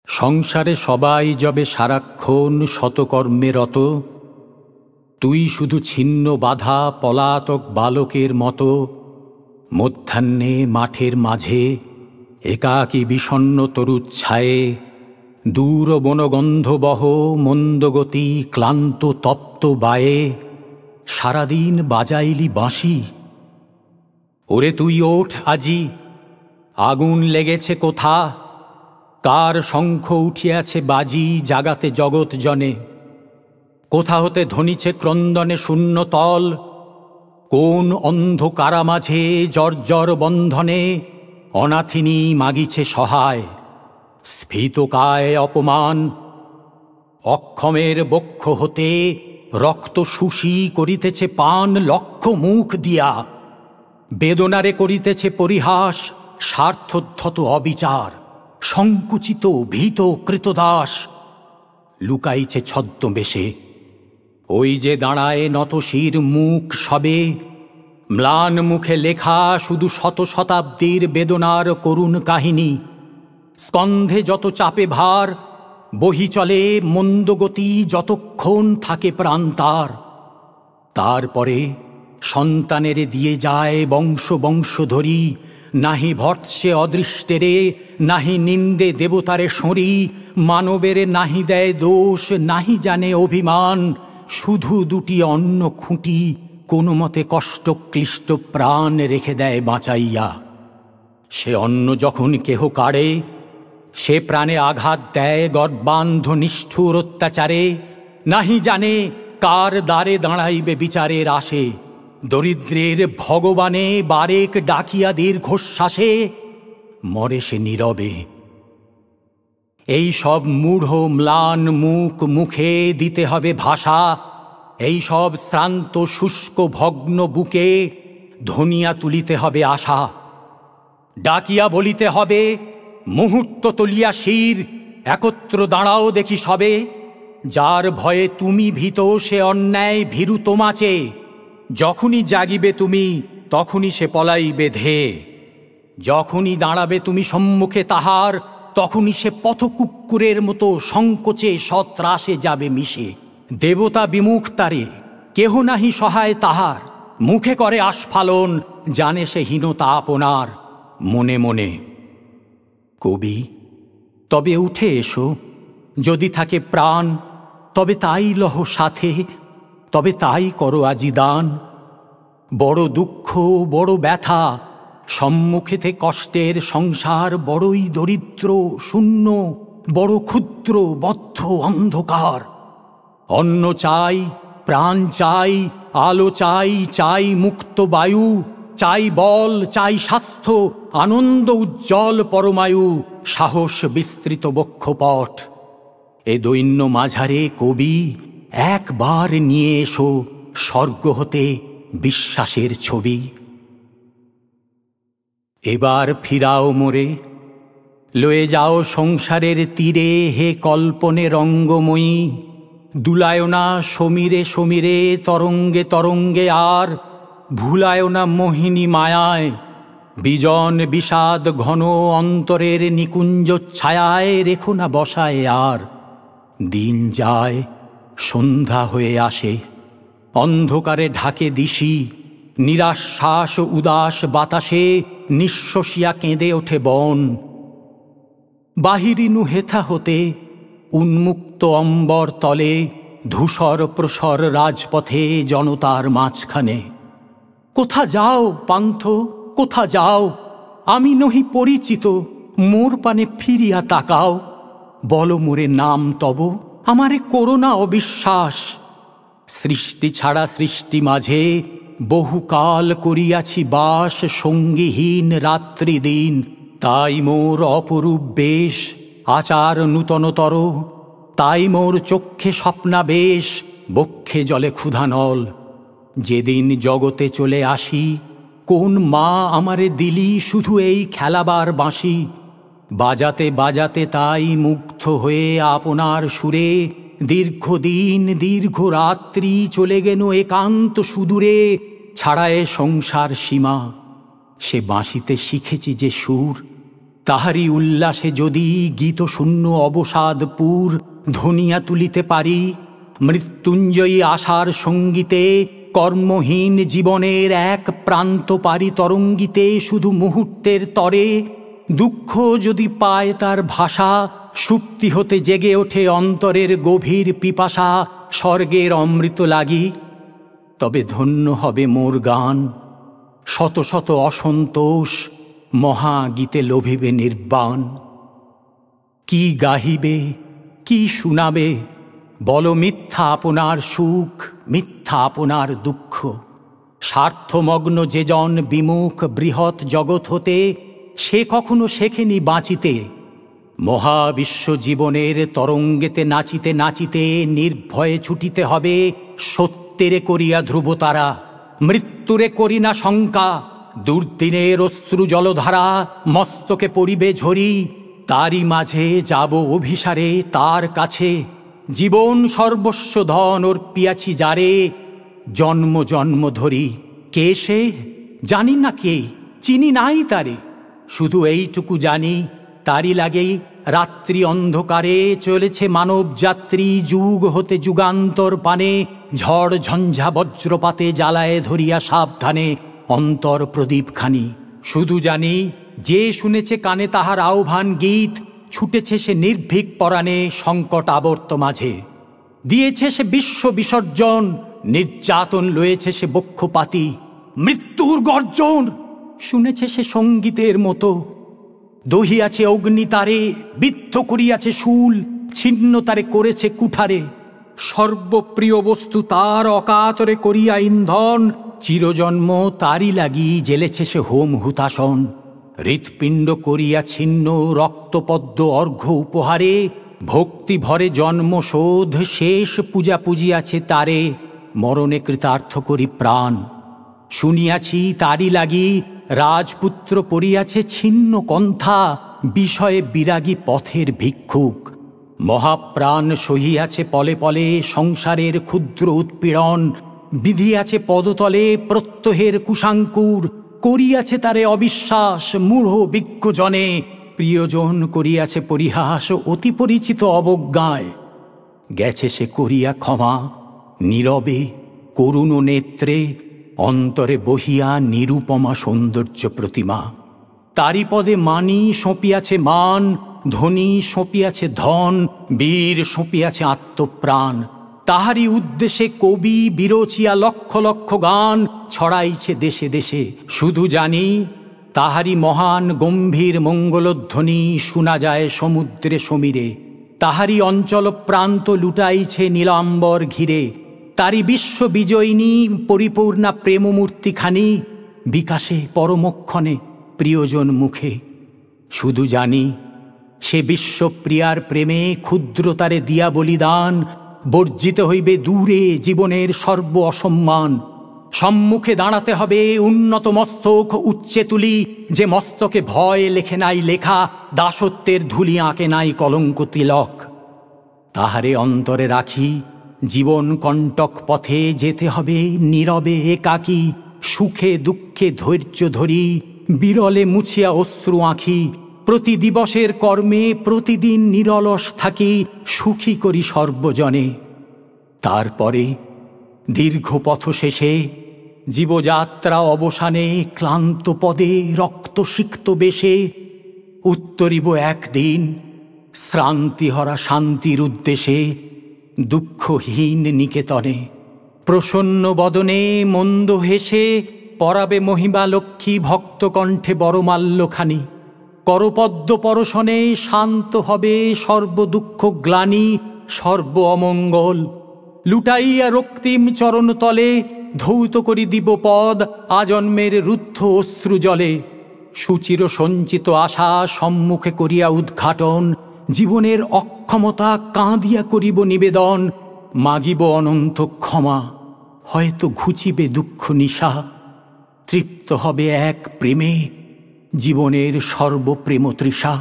সংসারে সবাই যবে সারাক্ষণ শতকর্মে রত, তুই শুধু ছিন্ন বাধা পলাতক বালকের মতো মধ্যাহ্নে মাঠের মাঝে একাকী বিষণ্ণ তরুচ্ছায়ে দূর বনগন্ধবহ মন্দগতি ক্লান্ত তপ্ত বায়ে সারাদিন বাজাইলি বাঁশি। ওরে তুই ওঠ আজি, আগুন লেগেছে কোথা, কার শঙ্খ উঠিয়াছে বাজি জাগাতে জগৎ জনে, কোথা হতে ধ্বনিছে ক্রন্দনে শূন্য তল, কোন অন্ধকারা মাঝে জর্জর বন্ধনে অনাথিনী মাগিছে সহায়, স্ফীতকায় অপমান। অক্ষমের বক্ষ হতে রক্ত শুষি করিতেছে পান লক্ষ মুখ দিয়া, বেদনারে করিতেছে পরিহাস স্বার্থোদ্ধত অবিচার, সংকুচিত ভীত কৃতদাস লুকাইছে ছদ্মবেশে। ওই যে দাঁড়ায় নতশির মুখ সবে, ম্লান মুখে লেখা শুধু শত শতাব্দীর বেদনার করুণ কাহিনী। স্কন্ধে যত চাপে ভার, বহি চলে মন্দগতি যতক্ষণ থাকে প্রান্তার। তারপরে সন্তানেরে দিয়ে যায় বংশ বংশ ধরি, নাহি ভর্ৎসে অদৃষ্টেরে নাহি নিন্দে দেবতারে সঁরি, মানবেরে নাহি দেয় দোষ নাহি জানে অভিমান, শুধু দুটি অন্ন খুঁটি কোনো মতে কষ্ট ক্লিষ্ট প্রাণ রেখে দেয় বাঁচাইয়া। সে অন্ন যখন কেহ কাড়ে, সে প্রাণে আঘাত দেয় গর্বান্ধ নিষ্ঠুর অত্যাচারে, নাহি জানে কার দ্বারে দাঁড়াইবে বিচারের আসে। দরিদ্রের ভগবানে বারেক ডাকিয়া দীর্ঘশ্বাসে মরে সে নীরবে। এই সব মূঢ় ম্লান মুখ মুখে দিতে হবে ভাষা, এই সব শ্রান্ত শুষ্ক ভগ্ন বুকে ধনিয়া তুলিতে হবে আশা। ডাকিয়া বলিতে হবে মুহূর্ত তলিয়া শির, একত্র দাঁড়াও দেখি সবে, যার ভয়ে তুমি ভীত সে অন্যায় ভীরু তোমাচে, যখনই জাগিবে তুমি তখনই সে পলাইবে ধেয়ে, যখনই দাঁড়াবে তুমি সম্মুখে তাহার তখনই সে পথকুক্কুরের মতো সংকোচে সত্রাসে যাবে মিশে। দেবতা বিমুখ তারে, কেহ নাহি সহায় তাহার, মুখে করে আস্ফালন জানে সে হীনতা আপনার। মনে মনে কবি, তবে উঠে এসো, যদি থাকে প্রাণ তবে তাই লহ সাথে, তবে তাই করো আজি দান। বড় দুঃখ বড় ব্যথা, সম্মুখেতে কষ্টের সংসার বড়ই দরিদ্র শূন্য, বড় ক্ষুদ্র বদ্ধ অন্ধকার। অন্ন চাই, প্রাণ চাই, আলো চাই, চাই মুক্ত বায়ু, চাই বল, চাই স্বাস্থ্য, আনন্দ উজ্জ্বল পরমায়ু, সাহস বিস্তৃত বক্ষপট। এ দৈন্য মাঝারে কবি একবার নিয়ে এসো স্বর্গ হতে বিশ্বাসের ছবি। এবার ফিরাও মোরে, লয়ে যাও সংসারের তীরে হে কল্পনে রঙ্গময়ী, দুলায় না সমীরে সমীরে তরঙ্গে তরঙ্গে আর, ভুলায় না মোহিনী মায়ায় বিজন বিষাদ ঘন অন্তরের নিকুঞ্জ ছায়ায় রেখো না বসায় আর। দিন যায়, সন্ধ্যা হয়ে আসে, অন্ধকারে ঢাকে দিশি, নিরাশ্বাস উদাস বাতাসে নিঃশ্বসিয়া কেঁদে ওঠে বন। বাহিরিনু হেথা হতে উন্মুক্ত অম্বর তলে ধূসর প্রসর রাজপথে জনতার মাঝখানে। কোথা যাও পান্থ, কোথা যাও, আমি নহি পরিচিত, মোর পানে ফিরিয়া তাকাও। বল মোরে নাম তব, আমারে করোনা অবিশ্বাস। সৃষ্টি ছাড়া সৃষ্টি মাঝে বহুকাল করিয়াছি বাস, সঙ্গীহীন রাত্রি দিন, তাই মোর অপরূপ বেশ আচার নূতনতর, তাই মোর চক্ষে স্বপ্নাবেশ বক্ষে জলে ক্ষুধানল। যেদিন জগতে চলে আসি, কোন মা আমারে দিলি শুধু এই খেলাবার বাঁশি, বাজাতে বাজাতে তাই মুগ্ধ হয়ে আপনার সুরে দীর্ঘদিন দীর্ঘ রাত্রি চলে গেল একান্ত সুদূরে, ছাড়ায় সংসার সীমা। সে বাঁশিতে শিখেছি যে সুর, তাহারি উল্লাসে যদি গীতশূন্য অবসাদপুর ধ্বনিয়া তুলিতে পারি, মৃত্যুঞ্জয়ী আশার সঙ্গীতে কর্মহীন জীবনের এক প্রান্ত পারি তরঙ্গিতে শুধু মুহূর্তের তরে, দুঃখ যদি পায় তার ভাষা, সুপ্তি হতে জেগে ওঠে অন্তরের গভীর পিপাসা স্বর্গের অমৃত লাগি, তবে ধন্য হবে মোর গান। শত শত অসন্তোষ মহাগীতে লোভিবে নির্বাণ। কি গাহিবে, কি শুনাবে, বল মিথ্যা আপনার সুখ, মিথ্যা আপনার দুঃখ। স্বার্থমগ্ন যে জন বিমুখ বৃহৎ জগৎ হতে, সে কখনো শেখেনি বাঁচিতে। মহাবিশ্ব জীবনের তরঙ্গেতে নাচিতে নাচিতে নির্ভয়ে ছুটিতে হবে সত্যেরে করিয়া ধ্রুবতারা। মৃত্যুরে করি না শঙ্কা, দুর্দিনের অশ্রু জলধারা মস্তকে পড়িবে ঝরি, তারই মাঝে যাব অভিসারে তার কাছে। জীবন সর্বস্ব ধন অর্পিয়াছি যারে, জন্ম জন্ম ধরি। কে সে জানি না, কে চিনি নাই তারে, শুধু এইটুকু জানি তারই লাগেই রাত্রি অন্ধকারে চলেছে মানব যাত্রী যুগ হতে যুগান্তর পানে। ঝড় ঝঞ্ঝা বজ্রপাতে জ্বালায় ধরিয়া সাবধানে অন্তর প্রদীপখানি। শুধু জানি যে শুনেছে কানে তাহার আহ্বান গীত, ছুটেছে সে নির্ভীক পরাণে সংকট আবর্ত মাঝে। দিয়েছে সে বিশ্ব বিসর্জন, নির্যাতন লয়েছে সে বক্ষপাতি। মৃত্যুর গর্জন শুনেছে সে সঙ্গীতের মতো, দহিয়াছে অগ্নিতারে, বিদ্ধ করিয়াছে শূল, ছিন্ন তারে করেছে কুঠারে। সর্বপ্রিয় বস্তু তার অকাতরে করিয়া ইন্ধন, চিরজন্ম তারই লাগি জেলেছে সে হোম হুতাসন। হৃৎপিণ্ড করিয়া ছিন্ন রক্তপদ্ম অর্ঘ্য উপহারে, ভক্তি ভরে জন্মশোধ শেষ পূজা পূজিয়াছে তারে। মরণে কৃতার্থ করি প্রাণ, শুনিয়াছি তারই লাগি রাজপুত্র পড়িয়াছে ছিন্ন কণ্ঠা, বিষয়ে বিরাগী পথের ভিক্ষুক। মহাপ্রাণ সহিয়াছে পলে পলে সংসারের ক্ষুদ্র উৎপীড়ন, বিধিয়াছে পদতলে প্রত্যহের কুশাঙ্কুর, করিয়াছে তারে অবিশ্বাস মূঢ় বিজ্ঞজনে। প্রিয়জন করিয়াছে পরিহাস অতি পরিচিত অবজ্ঞায়, গেছে সে করিয়া ক্ষমা নীরবে করুণ নেত্রে, অন্তরে বহিয়া নিরুপমা সৌন্দর্য প্রতিমা। তারি পদে মানি সঁপিয়াছে মান, ধনী সঁপিয়াছে ধন, বীর সঁপিয়াছে আত্মপ্রাণ। তাহারি উদ্দেশ্যে কবি বিরচিয়া লক্ষ লক্ষ গান ছড়াইছে দেশে দেশে। শুধু জানি তাহারি মহান গম্ভীর মঙ্গলধ্বনি শোনা যায় সমুদ্রে সমীরে। তাহারি অঞ্চল প্রান্ত লুটাইছে নীলাম্বর ঘিরে, তারি বিশ্ব বিজয়িনী পরিপূর্ণা প্রেমমূর্তিখানি বিকাশে পরমক্ষণে প্রিয়জন মুখে। শুধু জানি সে বিশ্বপ্রিয়ার প্রেমে ক্ষুদ্রতারে দিয়া বলিদান, বর্জিত হইবে দূরে জীবনের সর্ব অসম্মান। সম্মুখে দাঁড়াতে হবে উন্নত মস্তক উচ্চে তুলি, যে মস্তকে ভয় লেখে নাই লেখা, দাসত্বের ধুলি আঁকে নাই কলঙ্ক তিলক। তাহারে অন্তরে রাখি জীবন কণ্টক পথে যেতে হবে নীরবে একাকী। সুখে দুঃখে ধৈর্য ধরি বিরলে মুছিয়া অশ্রু আঁখি, প্রতি দিবসের কর্মে প্রতিদিন নিরলস থাকি, সুখী করি সর্বজনে। তারপরে দীর্ঘ পথ শেষে জীবযাত্রা অবসানে ক্লান্ত পদে রক্তসিক্ত বেশে উত্তরিব একদিন শ্রান্তিহরা শান্তির উদ্দেশে দুঃখহীন নিকেতনে। প্রসন্ন বদনে মন্দ হেসে পরাবে মহিমা লক্ষ্মী ভক্তকণ্ঠে বড়মাল্যখানি। করপদ্ম পরশনে শান্ত হবে সর্বদুঃখ গ্লানি সর্ব অমঙ্গল। লুটাইয়া রক্তিম চরণতলে ধৌত করি দিব পদ আজন্মের রুদ্ধ অশ্রু জলে। সুচির সঞ্চিত আশা সম্মুখে করিয়া উদ্ঘাটন, জীবনের অক্ষমতা কাঁদিয়া করিব নিবেদন। মাগিব অনন্ত ক্ষমা, হয়তো ঘুচিবে দুঃখ নিশা। তৃপ্ত হবে এক প্রেমে জীবনের সর্বপ্রেম তৃষা।